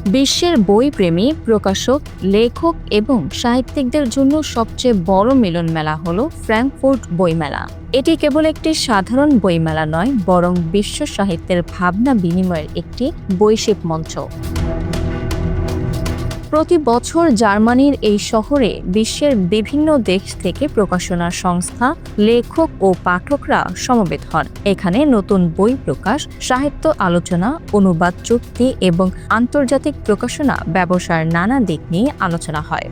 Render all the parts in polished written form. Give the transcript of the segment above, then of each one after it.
বিশ্বের বইপ্রেমী, প্রকাশক, লেখক এবং সাহিত্যিকদের জন্য সবচেয়ে বড় মিলন মেলা হল ফ্র্যাঙ্কফুর্ট বইমেলা। এটি কেবল একটি সাধারণ বইমেলা নয়, বরং বিশ্ব সাহিত্যের ভাবনা বিনিময়ের একটি বৈশ্বিক মঞ্চ। প্রতি বছর জার্মানির এই শহরে বিশ্বের বিভিন্ন দেশ থেকে প্রকাশনা সংস্থা, লেখক ও পাঠকরা সমবেত হন। এখানে নতুন বই প্রকাশ, সাহিত্য আলোচনা, অনুবাদ চুক্তি এবং আন্তর্জাতিক প্রকাশনা ব্যবসার নানা দিক নিয়ে আলোচনা হয়।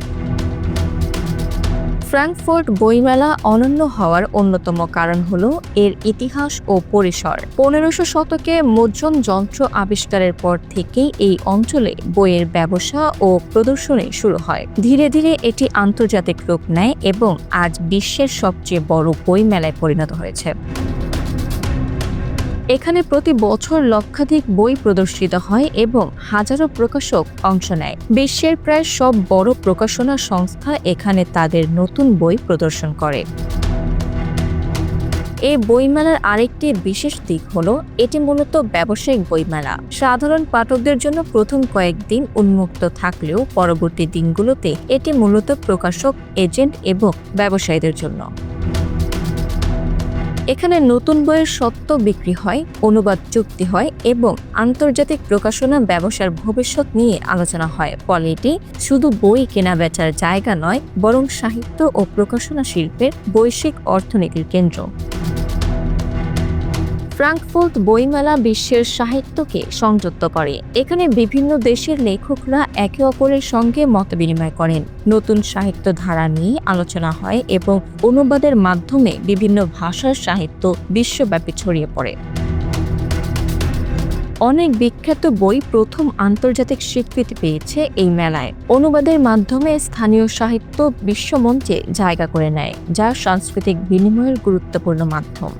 ফ্র্যাঙ্কফুর্ট বইমেলা অনন্য হওয়ার অন্যতম কারণ হল এর ইতিহাস ও পরিসর। 1500 শতকে মুদ্রণ যন্ত্র আবিষ্কারের পর থেকেই এই অঞ্চলে বইয়ের ব্যবসা ও প্রদর্শনী শুরু হয়। ধীরে ধীরে এটি আন্তর্জাতিক রূপ নেয় এবং আজ বিশ্বের সবচেয়ে বড় বইমেলায় পরিণত হয়েছে। এখানে প্রতি বছর লক্ষাধিক বই প্রদর্শিত হয় এবং হাজারো প্রকাশক অংশ নেয়। বিশ্বের প্রায় সব বড় প্রকাশনা সংস্থা এখানে তাদের নতুন বই প্রদর্শন করে। এই বইমেলার আরেকটি বিশেষ দিক হলো এটি মূলত ব্যবসায়িক বইমেলা। সাধারণ পাঠকদের জন্য প্রথম কয়েকদিন উন্মুক্ত থাকলেও পরবর্তী দিনগুলোতে এটি মূলত প্রকাশক, এজেন্ট এবং ব্যবসায়ীদের জন্য। এখানে নতুন বইয়ের স্বত্ব বিক্রি হয়, অনুবাদ চুক্তি হয় এবং আন্তর্জাতিক প্রকাশনা ব্যবসার ভবিষ্যৎ নিয়ে আলোচনা হয়। ফলে এটি শুধু বই কেনা বেচার জায়গা নয়, বরং সাহিত্য ও প্রকাশনা শিল্পের বৈশ্বিক অর্থনীতির কেন্দ্র। ফ্র্যাঙ্কফুর্ট বইমেলা বিশ্বের সাহিত্যকে সংযুক্ত করে। এখানে বিভিন্ন দেশের লেখকরা একে অপরের সঙ্গে মতবিনিময় করেন, নতুন সাহিত্য ধারা নিয়ে আলোচনা হয় এবং অনুবাদের মাধ্যমে বিভিন্ন ভাষার সাহিত্য বিশ্বব্যাপী ছড়িয়ে পড়ে। অনেক বিখ্যাত বই প্রথম আন্তর্জাতিক স্বীকৃতি পেয়েছে এই মেলায়। অনুবাদের মাধ্যমে স্থানীয় সাহিত্য বিশ্বমঞ্চে জায়গা করে নেয়, যা সাংস্কৃতিক বিনিময়ের গুরুত্বপূর্ণ মাধ্যম।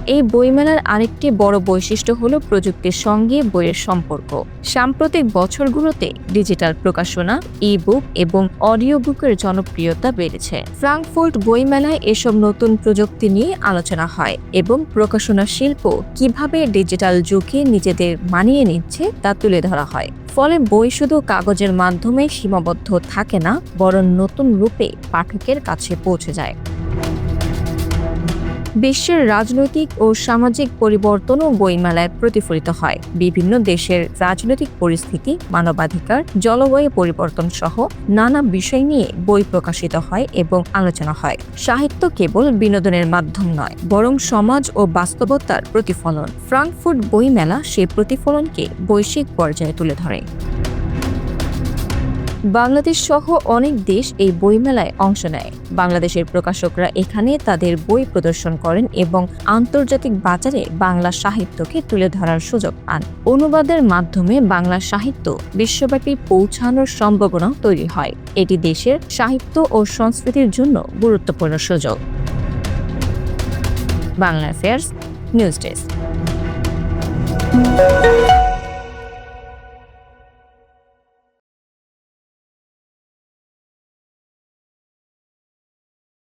এই বইমেলার আরেকটি বড় বৈশিষ্ট্য হল প্রযুক্তির সঙ্গে বইয়ের সম্পর্ক। সাম্প্রতিক বছরগুলোতে ডিজিটাল প্রকাশনা, ই-বুক এবং অডিও বুকের জনপ্রিয়তা বেড়েছে। ফ্র্যাঙ্কফুর্ট বইমেলায় এসব নতুন প্রযুক্তি নিয়ে আলোচনা হয় এবং প্রকাশনা শিল্প কিভাবে ডিজিটাল যুগে নিজেদের মানিয়ে নিচ্ছে তা তুলে ধরা হয়। ফলে বই শুধু কাগজের মাধ্যমে সীমাবদ্ধ থাকে না, বরং নতুন রূপে পাঠকের কাছে পৌঁছে যায়। বিশ্বের রাজনৈতিক ও সামাজিক পরিবর্তনও বইমেলায় প্রতিফলিত হয়। বিভিন্ন দেশের রাজনৈতিক পরিস্থিতি, মানবাধিকার, জলবায়ু পরিবর্তন সহ নানা বিষয় নিয়ে বই প্রকাশিত হয় এবং আলোচনা হয়। সাহিত্য কেবল বিনোদনের মাধ্যম নয়, বরং সমাজ ও বাস্তবতার প্রতিফলন। ফ্র্যাঙ্কফুর্ট বইমেলা সেই প্রতিফলনকে বৈশ্বিক পর্যায়ে তুলে ধরে। বাংলাদেশ সহ অনেক দেশ এই বইমেলায় অংশ নেয়। বাংলাদেশের প্রকাশকরা এখানে তাদের বই প্রদর্শন করেন এবং আন্তর্জাতিক বাজারে বাংলা সাহিত্যকে তুলে ধরার সুযোগ পান। অনুবাদের মাধ্যমে বাংলা সাহিত্য বিশ্বব্যাপী পৌঁছানোর সম্ভাবনা তৈরি হয়। এটি দেশের সাহিত্য ও সংস্কৃতির জন্য গুরুত্বপূর্ণ সুযোগ। Bangla affairs news desk.